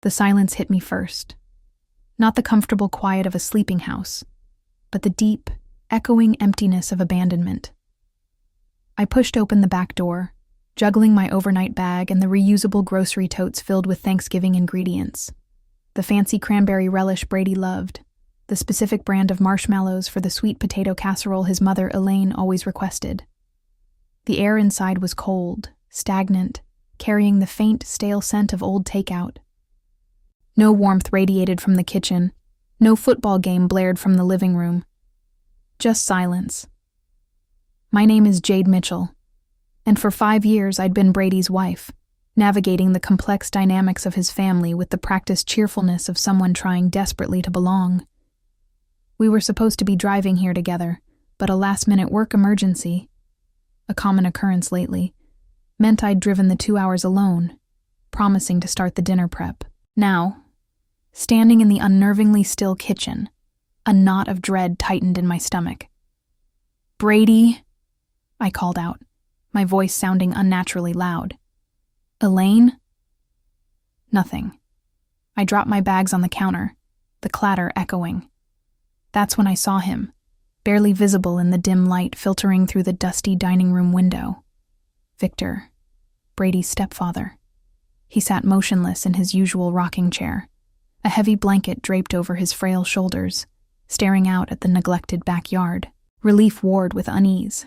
The silence hit me first. Not the comfortable quiet of a sleeping house, but the deep, echoing emptiness of abandonment. I pushed open the back door, juggling my overnight bag and the reusable grocery totes filled with Thanksgiving ingredients. The fancy cranberry relish Brady loved, the specific brand of marshmallows for the sweet potato casserole his mother Elaine always requested. The air inside was cold, stagnant, carrying the faint, stale scent of old takeout. No warmth radiated from the kitchen, no football game blared from the living room. Just silence. My name is Jade Mitchell, and for 5 years I'd been Brady's wife, navigating the complex dynamics of his family with the practiced cheerfulness of someone trying desperately to belong. We were supposed to be driving here together, but a last-minute work emergency, a common occurrence lately, meant I'd driven the 2 hours alone, promising to start the dinner prep. Now, standing in the unnervingly still kitchen, a knot of dread tightened in my stomach. "Brady," I called out, my voice sounding unnaturally loud. "Elaine?" Nothing. I dropped my bags on the counter, the clatter echoing. That's when I saw him, barely visible in the dim light filtering through the dusty dining room window. Victor, Brady's stepfather. He sat motionless in his usual rocking chair, a heavy blanket draped over his frail shoulders, staring out at the neglected backyard. Relief warred with unease.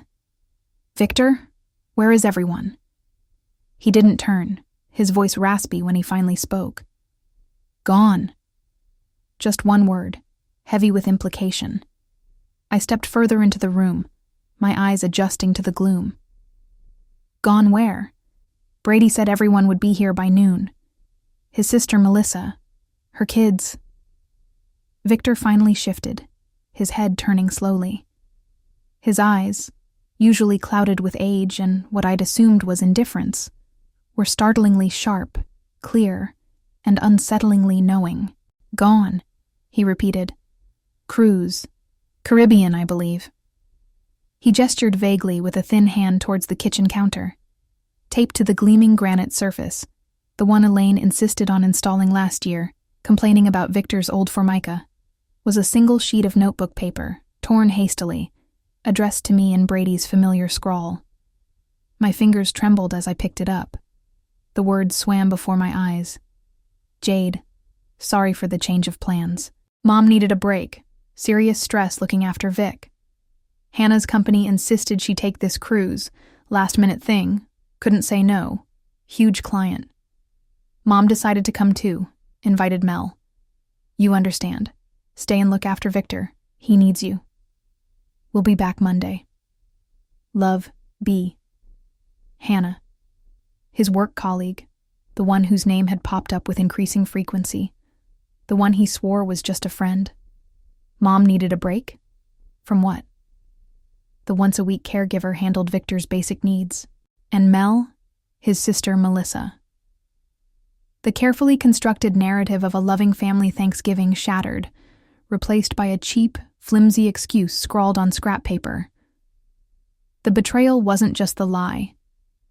"Victor, where is everyone?" He didn't turn, his voice raspy when he finally spoke. "Gone." Just one word, heavy with implication. I stepped further into the room, my eyes adjusting to the gloom. "Gone where?" Brady said everyone would be here by noon. His sister Melissa, her kids. Victor finally shifted, his head turning slowly. His eyes, usually clouded with age and what I'd assumed was indifference, were startlingly sharp, clear, and unsettlingly knowing. "Gone," he repeated. "Cruise. Caribbean, I believe." He gestured vaguely with a thin hand towards the kitchen counter. Taped to the gleaming granite surface, the one Elaine insisted on installing last year, complaining about Victor's old formica, was a single sheet of notebook paper, torn hastily, addressed to me in Brady's familiar scrawl. My fingers trembled as I picked it up. The words swam before my eyes. "Jade, sorry for the change of plans. Mom needed a break, serious stress looking after Vic. Hannah's company insisted she take this cruise, last-minute thing, couldn't say no, huge client. Mom decided to come too, invited Mel. You understand. Stay and look after Victor. He needs you. We'll be back Monday. Love, B." Hannah. His work colleague, the one whose name had popped up with increasing frequency, the one he swore was just a friend. Mom needed a break? From what? The once-a-week caregiver handled Victor's basic needs. And Mel, his sister Melissa. The carefully constructed narrative of a loving family Thanksgiving shattered, replaced by a cheap, flimsy excuse scrawled on scrap paper. The betrayal wasn't just the lie.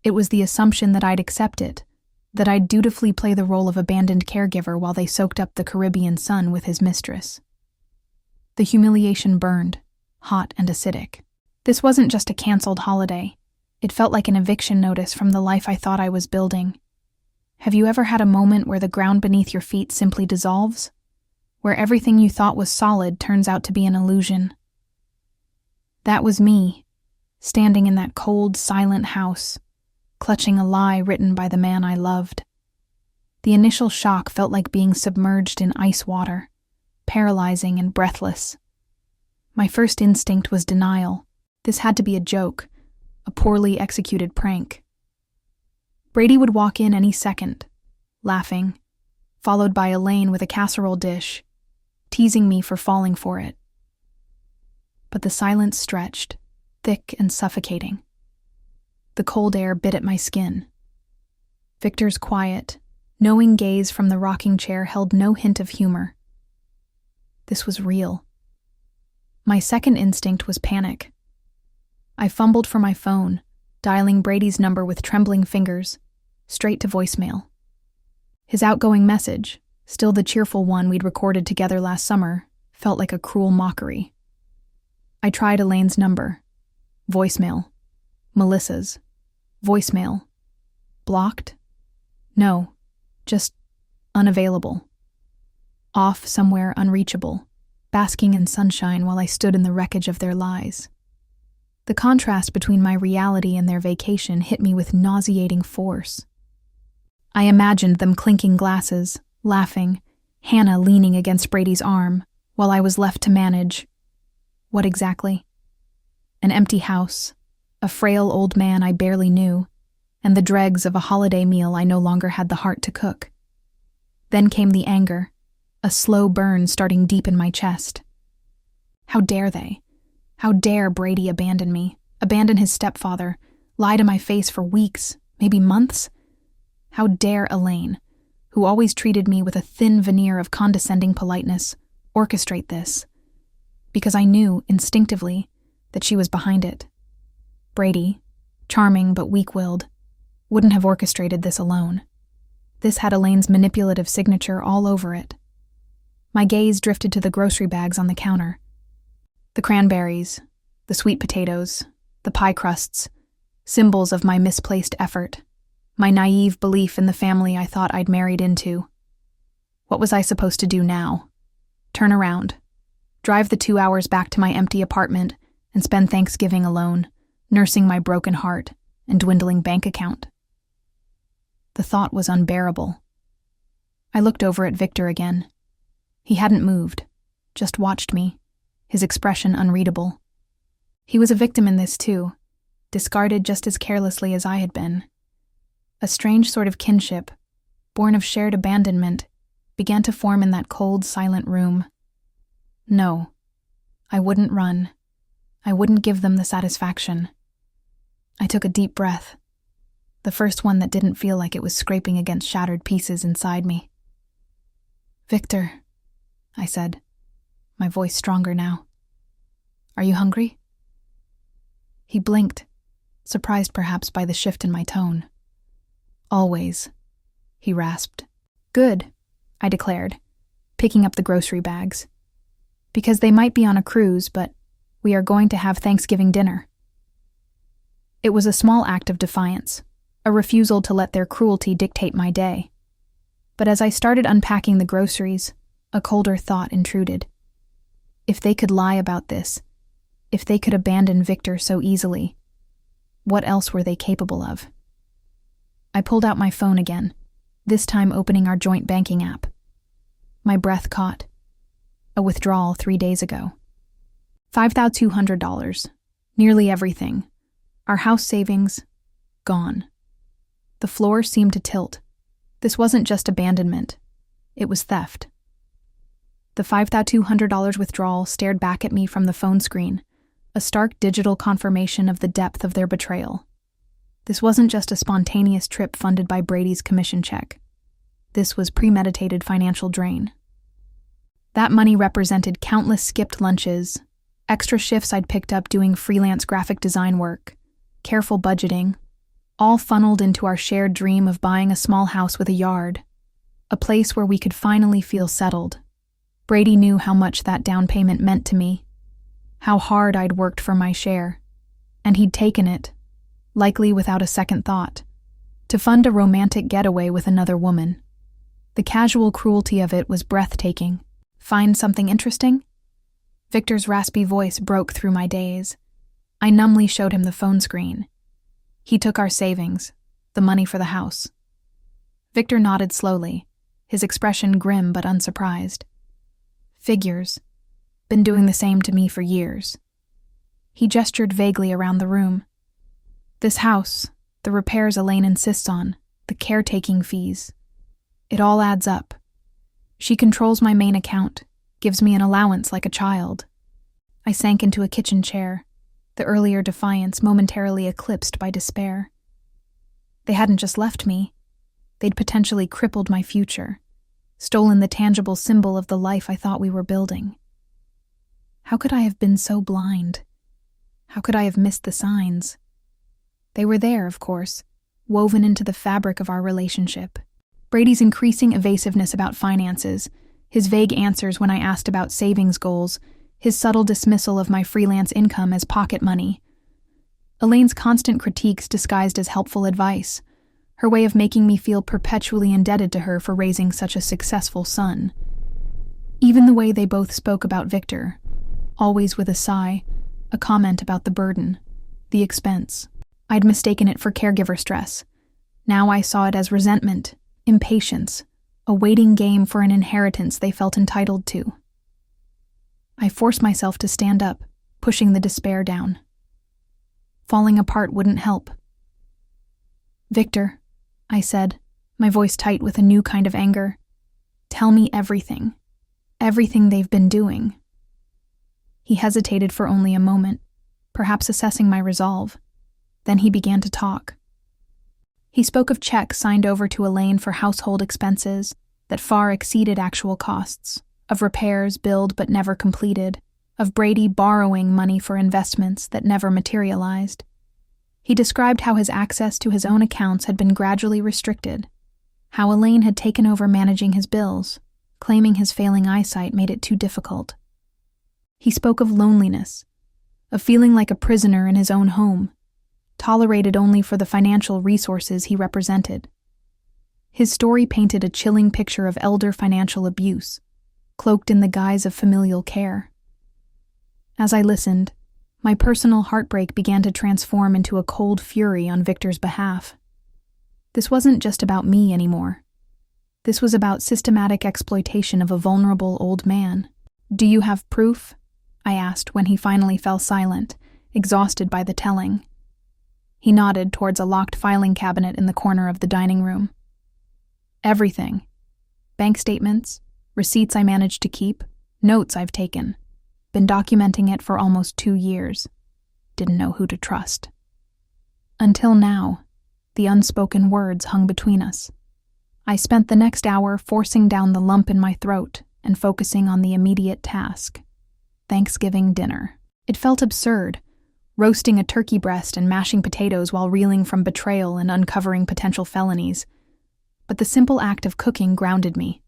It was the assumption that I'd accept it, that I'd dutifully play the role of abandoned caregiver while they soaked up the Caribbean sun with his mistress. The humiliation burned, hot and acidic. This wasn't just a canceled holiday. It felt like an eviction notice from the life I thought I was building. Have you ever had a moment where the ground beneath your feet simply dissolves? Where everything you thought was solid turns out to be an illusion? That was me, standing in that cold, silent house, clutching a lie written by the man I loved. The initial shock felt like being submerged in ice water, paralyzing and breathless. My first instinct was denial. This had to be a joke, a poorly executed prank. Brady would walk in any second, laughing, followed by Elaine with a casserole dish, teasing me for falling for it. But the silence stretched, thick and suffocating. The cold air bit at my skin. Victor's quiet, knowing gaze from the rocking chair held no hint of humor. This was real. My second instinct was panic. I fumbled for my phone, dialing Brady's number with trembling fingers, straight to voicemail. His outgoing message, Still, the cheerful one we'd recorded together last summer felt like a cruel mockery. I tried Elaine's number. Voicemail. Melissa's. Voicemail. Blocked? No, just unavailable. Off somewhere unreachable, basking in sunshine while I stood in the wreckage of their lies. The contrast between my reality and their vacation hit me with nauseating force. I imagined them clinking glasses, laughing, Hannah leaning against Brady's arm, while I was left to manage. What exactly? An empty house, a frail old man I barely knew, and the dregs of a holiday meal I no longer had the heart to cook. Then came the anger, a slow burn starting deep in my chest. How dare they? How dare Brady abandon me, abandon his stepfather, lie to my face for weeks, maybe months? How dare Elaine, who always treated me with a thin veneer of condescending politeness, orchestrate this? Because I knew, instinctively, that she was behind it. Brady, charming but weak-willed, wouldn't have orchestrated this alone. This had Elaine's manipulative signature all over it. My gaze drifted to the grocery bags on the counter. The cranberries, the sweet potatoes, the pie crusts, symbols of my misplaced effort, my naive belief in the family I thought I'd married into. What was I supposed to do now? Turn around, drive the 2 hours back to my empty apartment, and spend Thanksgiving alone, nursing my broken heart and dwindling bank account. The thought was unbearable. I looked over at Victor again. He hadn't moved, just watched me, his expression unreadable. He was a victim in this too, discarded just as carelessly as I had been. A strange sort of kinship, born of shared abandonment, began to form in that cold, silent room. No, I wouldn't run. I wouldn't give them the satisfaction. I took a deep breath, the first one that didn't feel like it was scraping against shattered pieces inside me. "Victor," I said, my voice stronger now. "Are you hungry?" He blinked, surprised perhaps by the shift in my tone. "Always," he rasped. "Good," I declared, picking up the grocery bags. "Because they might be on a cruise, but we are going to have Thanksgiving dinner." It was a small act of defiance, a refusal to let their cruelty dictate my day. But as I started unpacking the groceries, a colder thought intruded. If they could lie about this, if they could abandon Victor so easily, what else were they capable of? I pulled out my phone again, this time opening our joint banking app. My breath caught. A withdrawal 3 days ago. $5,200, nearly everything. Our house savings, gone. The floor seemed to tilt. This wasn't just abandonment. It was theft. The $5,200 withdrawal stared back at me from the phone screen, a stark digital confirmation of the depth of their betrayal. This wasn't just a spontaneous trip funded by Brady's commission check. This was premeditated financial drain. That money represented countless skipped lunches, extra shifts I'd picked up doing freelance graphic design work, careful budgeting, all funneled into our shared dream of buying a small house with a yard, a place where we could finally feel settled. Brady knew how much that down payment meant to me, how hard I'd worked for my share, and he'd taken it, likely without a second thought, to fund a romantic getaway with another woman. The casual cruelty of it was breathtaking. "Find something interesting?" Victor's raspy voice broke through my daze. I numbly showed him the phone screen. He took our savings, the money for the house. Victor nodded slowly, his expression grim but unsurprised. "Figures. Been doing the same to me for years." He gestured vaguely around the room. "This house, the repairs Elaine insists on, the caretaking fees. It all adds up. She controls my main account, gives me an allowance like a child." I sank into a kitchen chair, the earlier defiance momentarily eclipsed by despair. They hadn't just left me. They'd potentially crippled my future, stolen the tangible symbol of the life I thought we were building. How could I have been so blind? How could I have missed the signs? They were there, of course, woven into the fabric of our relationship. Brady's increasing evasiveness about finances, his vague answers when I asked about savings goals, his subtle dismissal of my freelance income as pocket money. Elaine's constant critiques disguised as helpful advice, her way of making me feel perpetually indebted to her for raising such a successful son. Even the way they both spoke about Victor, always with a sigh, a comment about the burden, the expense. I'd mistaken it for caregiver stress. Now I saw it as resentment, impatience, a waiting game for an inheritance they felt entitled to. I forced myself to stand up, pushing the despair down. Falling apart wouldn't help. "Victor," I said, my voice tight with a new kind of anger, "tell me everything. Everything they've been doing." He hesitated for only a moment, perhaps assessing my resolve. Then he began to talk. He spoke of checks signed over to Elaine for household expenses that far exceeded actual costs, of repairs billed but never completed, of Brady borrowing money for investments that never materialized. He described how his access to his own accounts had been gradually restricted, how Elaine had taken over managing his bills, claiming his failing eyesight made it too difficult. He spoke of loneliness, of feeling like a prisoner in his own home, tolerated only for the financial resources he represented. His story painted a chilling picture of elder financial abuse, cloaked in the guise of familial care. As I listened, my personal heartbreak began to transform into a cold fury on Victor's behalf. This wasn't just about me anymore. This was about systematic exploitation of a vulnerable old man. "Do you have proof?" I asked when he finally fell silent, exhausted by the telling. He nodded towards a locked filing cabinet in the corner of the dining room. "Everything. Bank statements, receipts I managed to keep, notes I've taken. Been documenting it for almost 2 years. Didn't know who to trust." Until now, the unspoken words hung between us. I spent the next hour forcing down the lump in my throat and focusing on the immediate task: Thanksgiving dinner. It felt absurd, roasting a turkey breast and mashing potatoes while reeling from betrayal and uncovering potential felonies. But the simple act of cooking grounded me.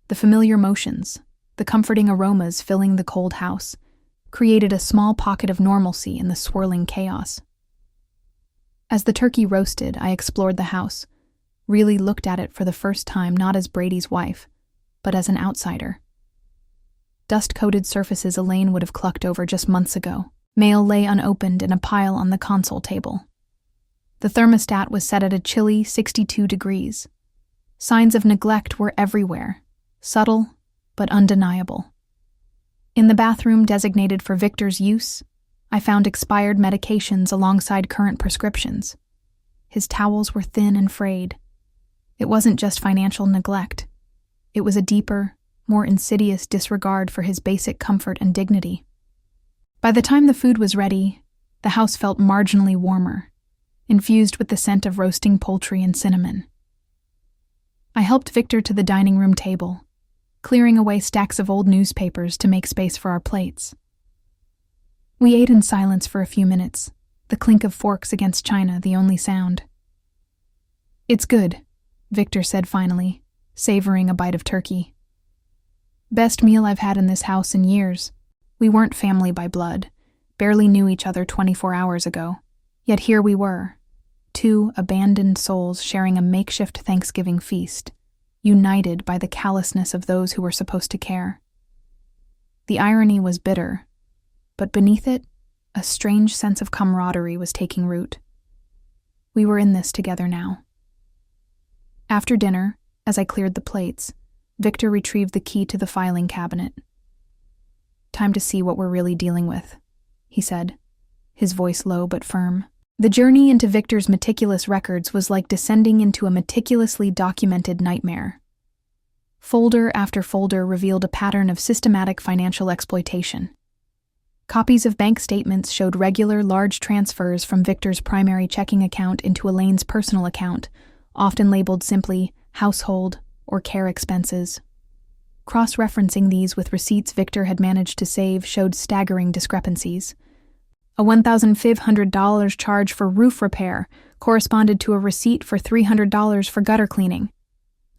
The familiar motions, the comforting aromas filling the cold house, created a small pocket of normalcy in the swirling chaos. As the turkey roasted, I explored the house, really looked at it for the first time not as Brady's wife, but as an outsider. Dust-coated surfaces Elaine would have clucked over just months ago. Mail lay unopened in a pile on the console table. The thermostat was set at a chilly 62 degrees. Signs of neglect were everywhere, subtle but undeniable. In the bathroom designated for Victor's use, I found expired medications alongside current prescriptions. His towels were thin and frayed. It wasn't just financial neglect. It was a deeper, more insidious disregard for his basic comfort and dignity. By the time the food was ready, the house felt marginally warmer, infused with the scent of roasting poultry and cinnamon. I helped Victor to the dining room table, clearing away stacks of old newspapers to make space for our plates. We ate in silence for a few minutes, the clink of forks against china the only sound. "It's good," Victor said finally, savoring a bite of turkey. "Best meal I've had in this house in years. We weren't family by blood, barely knew each other 24 hours ago. Yet here we were, 2 abandoned souls sharing a makeshift Thanksgiving feast, united by the callousness of those who were supposed to care. The irony was bitter, but beneath it, a strange sense of camaraderie was taking root. We were in this together now. After dinner, as I cleared the plates, Victor retrieved the key to the filing cabinet. "Time to see what we're really dealing with," he said, his voice low but firm. The journey into Victor's meticulous records was like descending into a meticulously documented nightmare. Folder after folder revealed a pattern of systematic financial exploitation. Copies of bank statements showed regular, large transfers from Victor's primary checking account into Elaine's personal account, often labeled simply household or care expenses. Cross-referencing these with receipts Victor had managed to save showed staggering discrepancies. A $1,500 charge for roof repair corresponded to a receipt for $300 for gutter cleaning.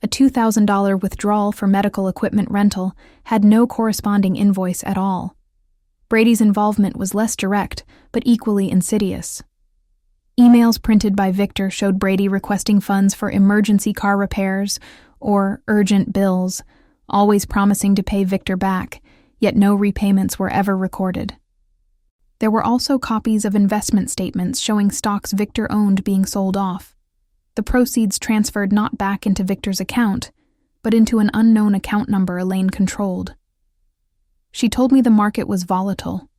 A $2,000 withdrawal for medical equipment rental had no corresponding invoice at all. Brady's involvement was less direct, but equally insidious. Emails printed by Victor showed Brady requesting funds for emergency car repairs or urgent bills, always promising to pay Victor back, yet no repayments were ever recorded. There were also copies of investment statements showing stocks Victor owned being sold off. The proceeds transferred not back into Victor's account, but into an unknown account number Elaine controlled. She told me the market was volatile,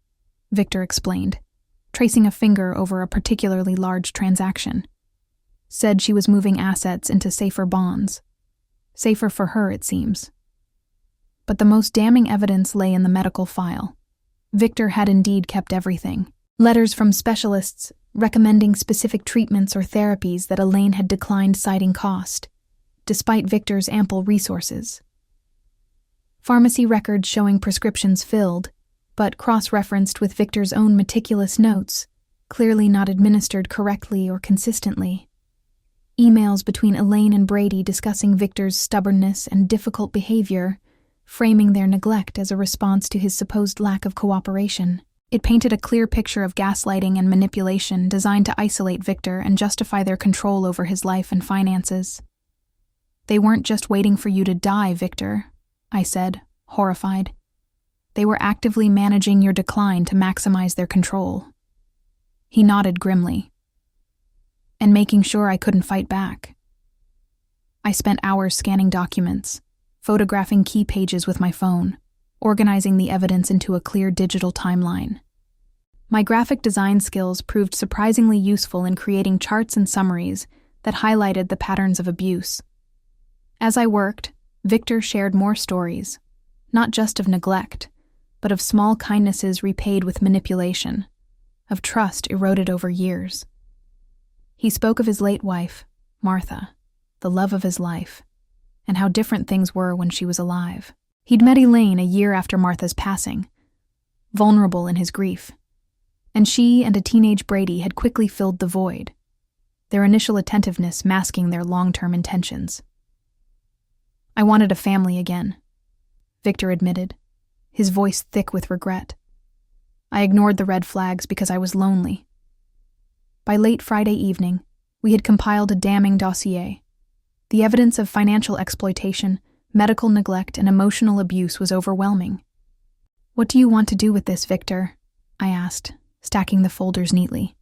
Victor explained, tracing a finger over a particularly large transaction. Said she was moving assets into safer bonds. Safer for her, it seems. But the most damning evidence lay in the medical file. Victor had indeed kept everything. Letters from specialists recommending specific treatments or therapies that Elaine had declined citing cost, despite Victor's ample resources. Pharmacy records showing prescriptions filled, but cross-referenced with Victor's own meticulous notes, clearly not administered correctly or consistently. Emails between Elaine and Brady discussing Victor's stubbornness and difficult behavior, framing their neglect as a response to his supposed lack of cooperation. It painted a clear picture of gaslighting and manipulation designed to isolate Victor and justify their control over his life and finances. "They weren't just waiting for you to die, Victor," I said, horrified. "They were actively managing your decline to maximize their control." He nodded grimly. "And making sure I couldn't fight back." I spent hours scanning documents, photographing key pages with my phone, organizing the evidence into a clear digital timeline. My graphic design skills proved surprisingly useful in creating charts and summaries that highlighted the patterns of abuse. As I worked, Victor shared more stories, not just of neglect, but of small kindnesses repaid with manipulation, of trust eroded over years. He spoke of his late wife, Martha, the love of his life, and how different things were when she was alive. He'd met Elaine a year after Martha's passing, vulnerable in his grief, and she and a teenage Brady had quickly filled the void, their initial attentiveness masking their long-term intentions. "I wanted a family again," Victor admitted, his voice thick with regret. "I ignored the red flags because I was lonely." By late Friday evening, we had compiled a damning dossier. The evidence of financial exploitation, medical neglect, and emotional abuse was overwhelming. "What do you want to do with this, Victor?" I asked, stacking the folders neatly.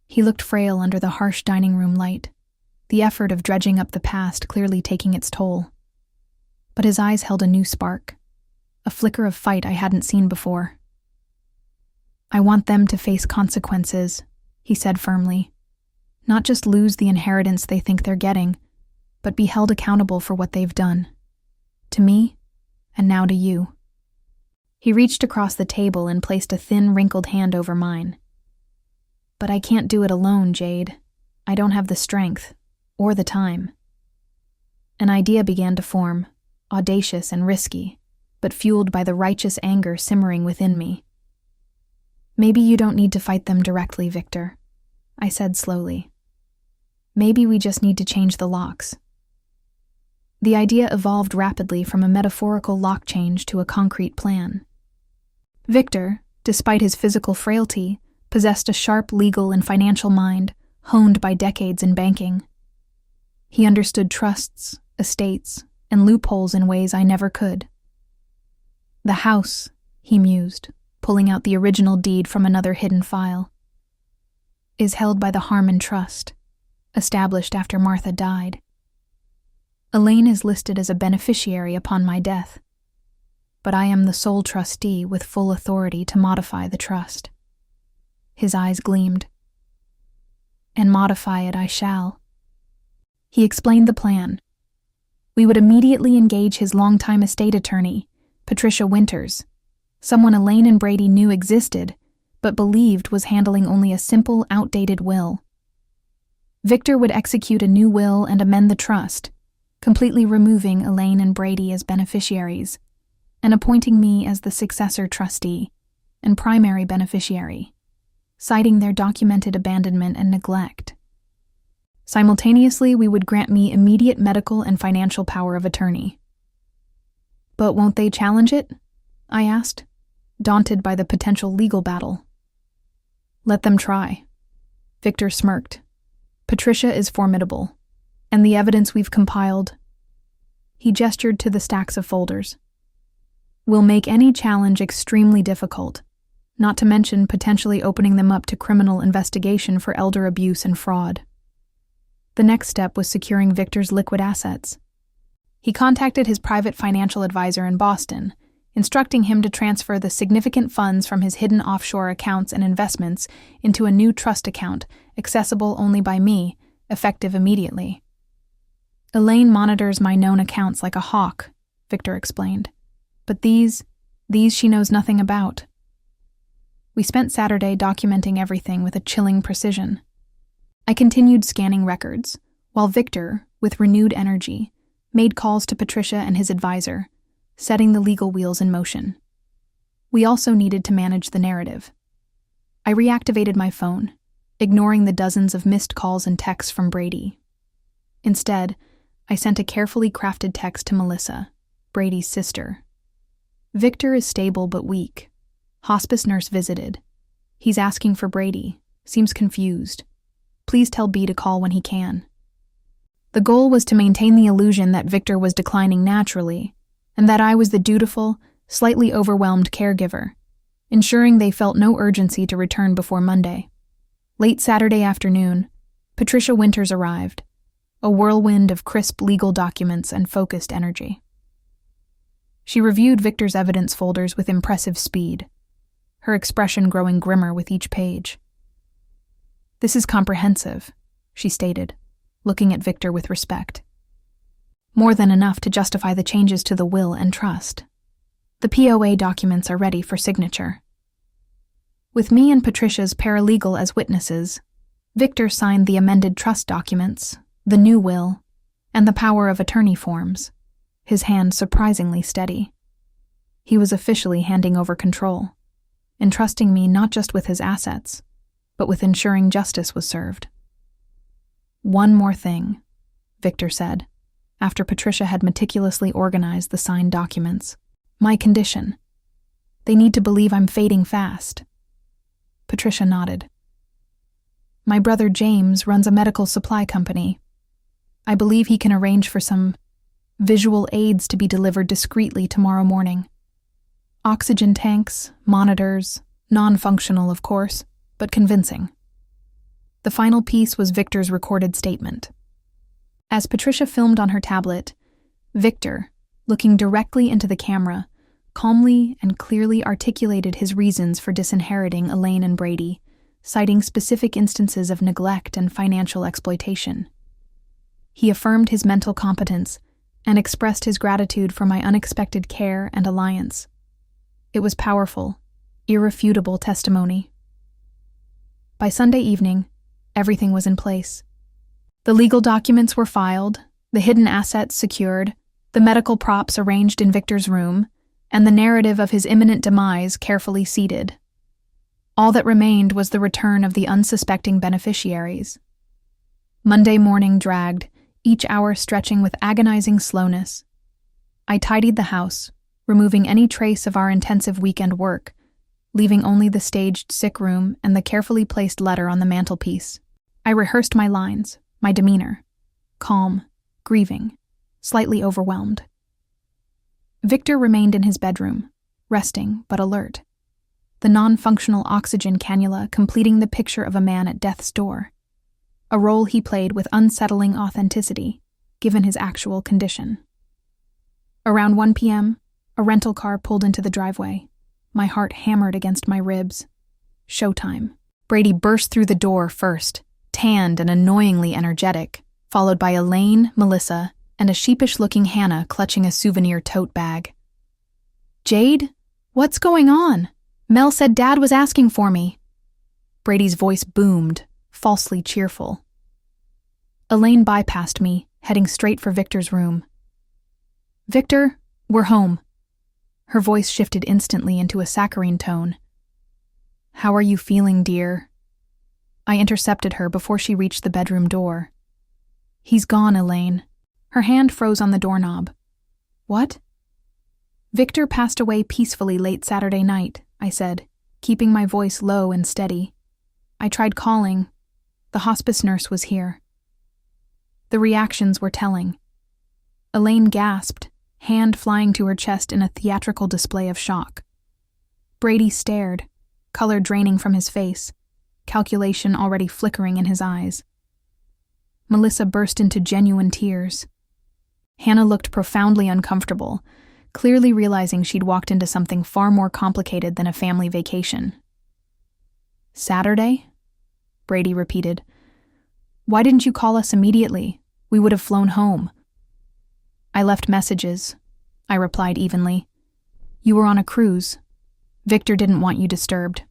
He looked frail under the harsh dining room light, the effort of dredging up the past clearly taking its toll. But his eyes held a new spark, a flicker of fight I hadn't seen before. "I want them to face consequences," he said firmly. "Not just lose the inheritance they think they're getting, but be held accountable for what they've done. To me, and now to you." He reached across the table and placed a thin, wrinkled hand over mine. "But I can't do it alone, Jade. I don't have the strength, or the time." An idea began to form, audacious and risky, but fueled by the righteous anger simmering within me. "Maybe you don't need to fight them directly, Victor," I said slowly. "Maybe we just need to change the locks." The idea evolved rapidly from a metaphorical lock change to a concrete plan. Victor, despite his physical frailty, possessed a sharp legal and financial mind, honed by decades in banking. He understood trusts, estates, and loopholes in ways I never could. "The house," he mused, pulling out the original deed from another hidden file, "is held by the Harmon Trust, established after Martha died. Elaine is listed as a beneficiary upon my death, but I am the sole trustee with full authority to modify the trust." His eyes gleamed. "And modify it I shall." He explained the plan. We would immediately engage his longtime estate attorney, Patricia Winters, someone Elaine and Brady knew existed, but believed was handling only a simple, outdated will. Victor would execute a new will and amend the trust, completely removing Elaine and Brady as beneficiaries, and appointing me as the successor trustee and primary beneficiary, citing their documented abandonment and neglect. Simultaneously, we would grant me immediate medical and financial power of attorney. But won't they challenge it? I asked, daunted by the potential legal battle. Let them try. Victor smirked. Patricia is formidable, and the evidence we've compiled. He gestured to the stacks of folders. Will make any challenge extremely difficult, not to mention potentially opening them up to criminal investigation for elder abuse and fraud. The next step was securing Victor's liquid assets. He contacted his private financial advisor in Boston, instructing him to transfer the significant funds from his hidden offshore accounts and investments into a new trust account, accessible only by me, effective immediately. Elaine monitors my known accounts like a hawk, Victor explained. But these she knows nothing about. We spent Saturday documenting everything with a chilling precision. I continued scanning records, while Victor, with renewed energy, made calls to Patricia and his advisor, setting the legal wheels in motion. We also needed to manage the narrative. I reactivated my phone, ignoring the dozens of missed calls and texts from Brady. Instead, I sent a carefully crafted text to Melissa, Brady's sister. Victor is stable but weak. Hospice nurse visited. He's asking for Brady. Seems confused. Please tell B to call when he can. The goal was to maintain the illusion that Victor was declining naturally, and that I was the dutiful, slightly overwhelmed caregiver, ensuring they felt no urgency to return before Monday. Late Saturday afternoon, Patricia Winters arrived, a whirlwind of crisp legal documents and focused energy. She reviewed Victor's evidence folders with impressive speed, her expression growing grimmer with each page. This is comprehensive, she stated, looking at Victor with respect. More than enough to justify the changes to the will and trust. The POA documents are ready for signature. With me and Patricia's paralegal as witnesses, Victor signed the amended trust documents, the new will, and the power of attorney forms, his hand surprisingly steady. He was officially handing over control, entrusting me not just with his assets, but with ensuring justice was served. One more thing, Victor said, after Patricia had meticulously organized the signed documents. My condition. They need to believe I'm fading fast. Patricia nodded. My brother James runs a medical supply company. I believe he can arrange for some visual aids to be delivered discreetly tomorrow morning. Oxygen tanks, monitors, non-functional of course, but convincing. The final piece was Victor's recorded statement. As Patricia filmed on her tablet, Victor, looking directly into the camera, calmly and clearly articulated his reasons for disinheriting Elaine and Brady, citing specific instances of neglect and financial exploitation. He affirmed his mental competence and expressed his gratitude for my unexpected care and alliance. It was powerful, irrefutable testimony. By Sunday evening, everything was in place. The legal documents were filed, the hidden assets secured, the medical props arranged in Victor's room, and the narrative of his imminent demise carefully seated. All that remained was the return of the unsuspecting beneficiaries. Monday morning dragged, each hour stretching with agonizing slowness. I tidied the house, removing any trace of our intensive weekend work, leaving only the staged sick room and the carefully placed letter on the mantelpiece. I rehearsed my lines, my demeanor, calm, grieving, slightly overwhelmed. Victor remained in his bedroom, resting but alert, the non-functional oxygen cannula completing the picture of a man at death's door, a role he played with unsettling authenticity, given his actual condition. Around 1 p.m., a rental car pulled into the driveway. My heart hammered against my ribs. Showtime. Brady burst through the door first, tanned and annoyingly energetic, followed by Elaine, Melissa, and a sheepish-looking Hannah clutching a souvenir tote bag. Jade? What's going on? Mel said Dad was asking for me. Brady's voice boomed, falsely cheerful. Elaine bypassed me, heading straight for Victor's room. Victor, we're home. Her voice shifted instantly into a saccharine tone. How are you feeling, dear? I intercepted her before she reached the bedroom door. He's gone, Elaine. Her hand froze on the doorknob. What? Victor passed away peacefully late Saturday night, I said, keeping my voice low and steady. I tried calling. The hospice nurse was here. The reactions were telling. Elaine gasped, hand flying to her chest in a theatrical display of shock. Brady stared, color draining from his face, calculation already flickering in his eyes. Melissa burst into genuine tears. Hannah looked profoundly uncomfortable, clearly realizing she'd walked into something far more complicated than a family vacation. Saturday? Brady repeated. Why didn't you call us immediately? We would have flown home. I left messages, I replied evenly. You were on a cruise. Victor didn't want you disturbed.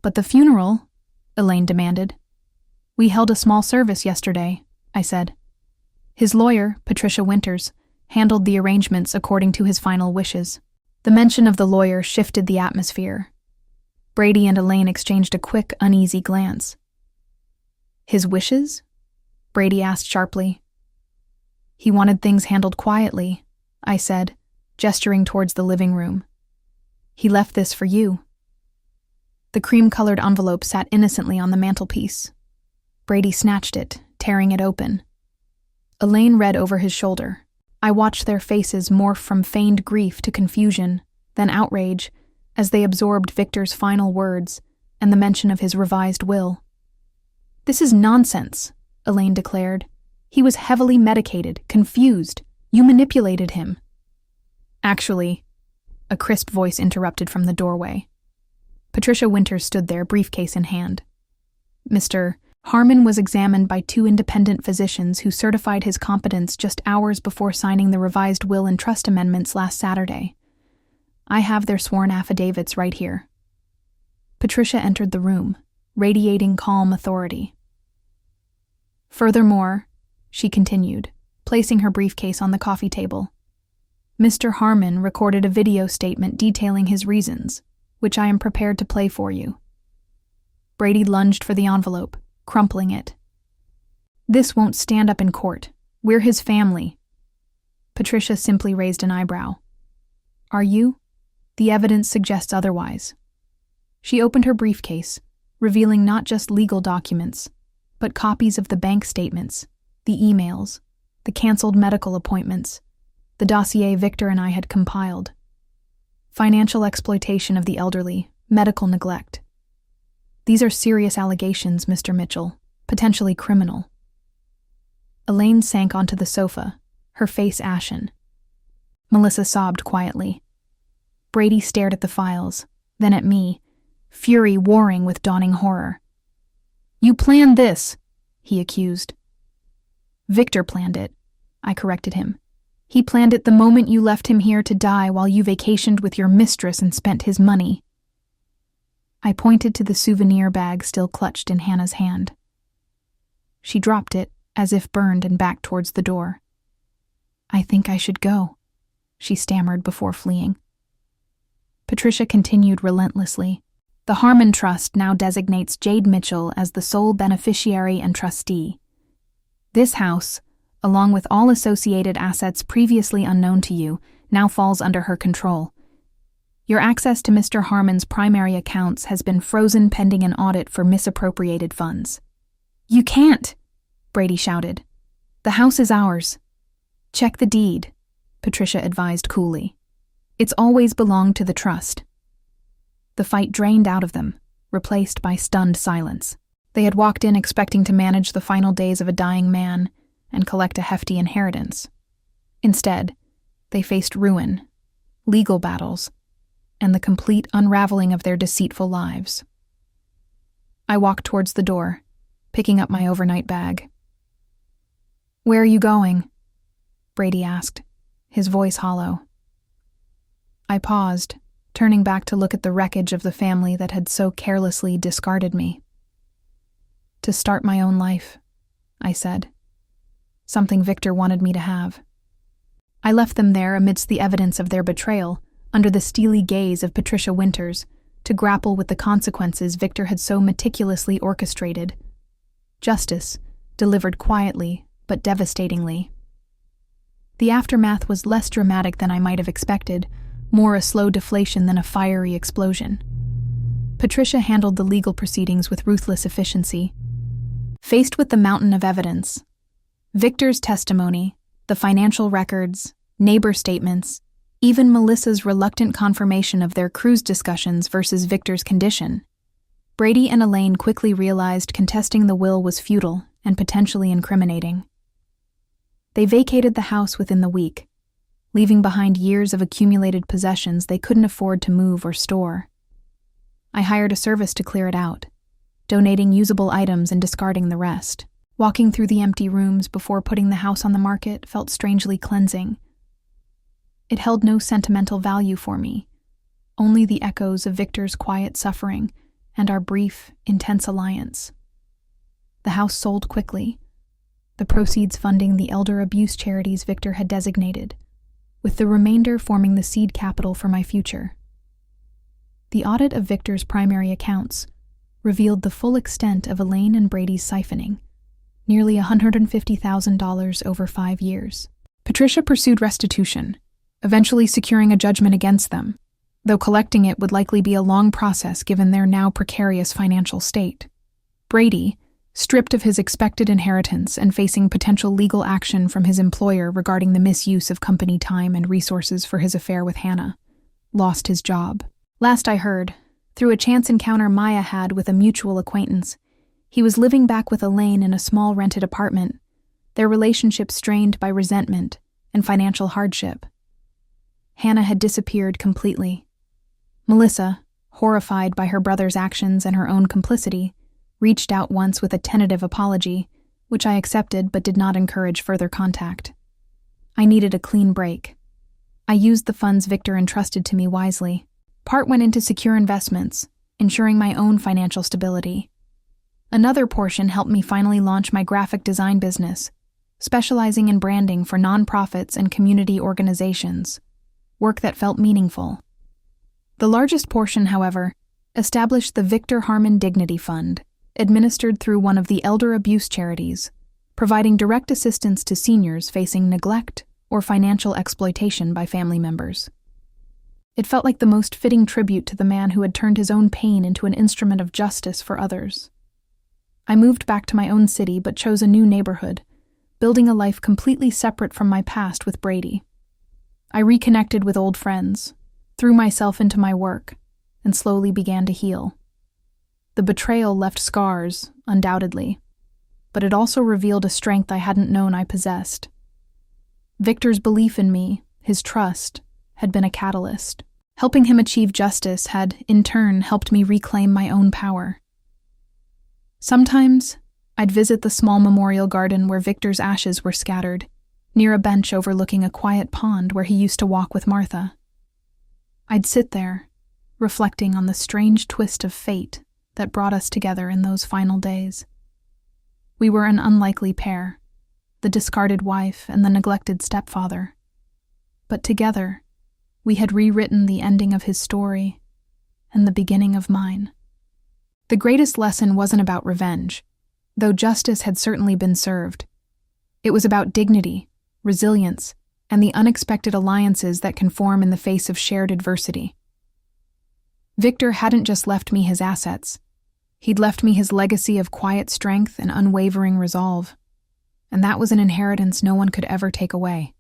But the funeral? Elaine demanded. We held a small service yesterday, I said. His lawyer, Patricia Winters, handled the arrangements according to his final wishes. The mention of the lawyer shifted the atmosphere. Brady and Elaine exchanged a quick, uneasy glance. His wishes? Brady asked sharply. He wanted things handled quietly, I said, gesturing towards the living room. He left this for you. The cream-colored envelope sat innocently on the mantelpiece. Brady snatched it, tearing it open. Elaine read over his shoulder. I watched their faces morph from feigned grief to confusion, then outrage, as they absorbed Victor's final words and the mention of his revised will. This is nonsense, Elaine declared. He was heavily medicated, confused. You manipulated him. Actually, a crisp voice interrupted from the doorway. Patricia Winters stood there, briefcase in hand. Mr. Harmon was examined by 2 independent physicians who certified his competence just hours before signing the revised will and trust amendments last Saturday. I have their sworn affidavits right here. Patricia entered the room, radiating calm authority. Furthermore, she continued, placing her briefcase on the coffee table, Mr. Harmon recorded a video statement detailing his reasons, which I am prepared to play for you. Brady lunged for the envelope, crumpling it. This won't stand up in court. We're his family. Patricia simply raised an eyebrow. Are you? The evidence suggests otherwise. She opened her briefcase, revealing not just legal documents, but copies of the bank statements, the emails, the canceled medical appointments, the dossier Victor and I had compiled. Financial exploitation of the elderly, medical neglect. These are serious allegations, Mr. Mitchell, potentially criminal. Elaine sank onto the sofa, her face ashen. Melissa sobbed quietly. Brady stared at the files, then at me, fury warring with dawning horror. You planned this, he accused. Victor planned it, I corrected him. He planned it the moment you left him here to die while you vacationed with your mistress and spent his money. I pointed to the souvenir bag still clutched in Hannah's hand. She dropped it, as if burned, and backed towards the door. I think I should go, she stammered before fleeing. Patricia continued relentlessly. The Harmon Trust now designates Jade Mitchell as the sole beneficiary and trustee. This house, along with all associated assets previously unknown to you, now falls under her control. Your access to Mr. Harmon's primary accounts has been frozen pending an audit for misappropriated funds. You can't, Brady shouted. The house is ours. Check the deed, Patricia advised coolly. It's always belonged to the trust. The fight drained out of them, replaced by stunned silence. They had walked in expecting to manage the final days of a dying man and collect a hefty inheritance. Instead, they faced ruin, legal battles, and the complete unraveling of their deceitful lives. I walked towards the door, picking up my overnight bag. Where are you going? Brady asked, his voice hollow. I paused, turning back to look at the wreckage of the family that had so carelessly discarded me. To start my own life, I said. Something Victor wanted me to have. I left them there amidst the evidence of their betrayal, under the steely gaze of Patricia Winters, to grapple with the consequences Victor had so meticulously orchestrated. Justice, delivered quietly, but devastatingly. The aftermath was less dramatic than I might have expected, more a slow deflation than a fiery explosion. Patricia handled the legal proceedings with ruthless efficiency. Faced with the mountain of evidence, Victor's testimony, the financial records, neighbor statements, even Melissa's reluctant confirmation of their cruise discussions versus Victor's condition, Brady and Elaine quickly realized contesting the will was futile and potentially incriminating. They vacated the house within the week, leaving behind years of accumulated possessions they couldn't afford to move or store. I hired a service to clear it out, donating usable items and discarding the rest. Walking through the empty rooms before putting the house on the market felt strangely cleansing. It held no sentimental value for me, only the echoes of Victor's quiet suffering and our brief, intense alliance. The house sold quickly, the proceeds funding the elder abuse charities Victor had designated, with the remainder forming the seed capital for my future. The audit of Victor's primary accounts revealed the full extent of Elaine and Brady's siphoning, nearly $150,000 over 5 years. Patricia pursued restitution, eventually securing a judgment against them, though collecting it would likely be a long process given their now precarious financial state. Brady, stripped of his expected inheritance and facing potential legal action from his employer regarding the misuse of company time and resources for his affair with Hannah, lost his job. Last I heard, through a chance encounter Maya had with a mutual acquaintance, he was living back with Elaine in a small rented apartment, their relationship strained by resentment and financial hardship. Hannah had disappeared completely. Melissa, horrified by her brother's actions and her own complicity, reached out once with a tentative apology, which I accepted but did not encourage further contact. I needed a clean break. I used the funds Victor entrusted to me wisely. Part went into secure investments, ensuring my own financial stability. Another portion helped me finally launch my graphic design business, specializing in branding for nonprofits and community organizations, work that felt meaningful. The largest portion, however, established the Victor Harmon Dignity Fund, administered through one of the elder abuse charities, providing direct assistance to seniors facing neglect or financial exploitation by family members. It felt like the most fitting tribute to the man who had turned his own pain into an instrument of justice for others. I moved back to my own city but chose a new neighborhood, building a life completely separate from my past with Brady. I reconnected with old friends, threw myself into my work, and slowly began to heal. The betrayal left scars, undoubtedly, but it also revealed a strength I hadn't known I possessed. Victor's belief in me, his trust, had been a catalyst. Helping him achieve justice had, in turn, helped me reclaim my own power. Sometimes, I'd visit the small memorial garden where Victor's ashes were scattered, near a bench overlooking a quiet pond where he used to walk with Martha. I'd sit there, reflecting on the strange twist of fate that brought us together in those final days. We were an unlikely pair, the discarded wife and the neglected stepfather. But together, we had rewritten the ending of his story and the beginning of mine. The greatest lesson wasn't about revenge, though justice had certainly been served. It was about dignity, resilience, and the unexpected alliances that can form in the face of shared adversity. Victor hadn't just left me his assets. He'd left me his legacy of quiet strength and unwavering resolve. And that was an inheritance no one could ever take away.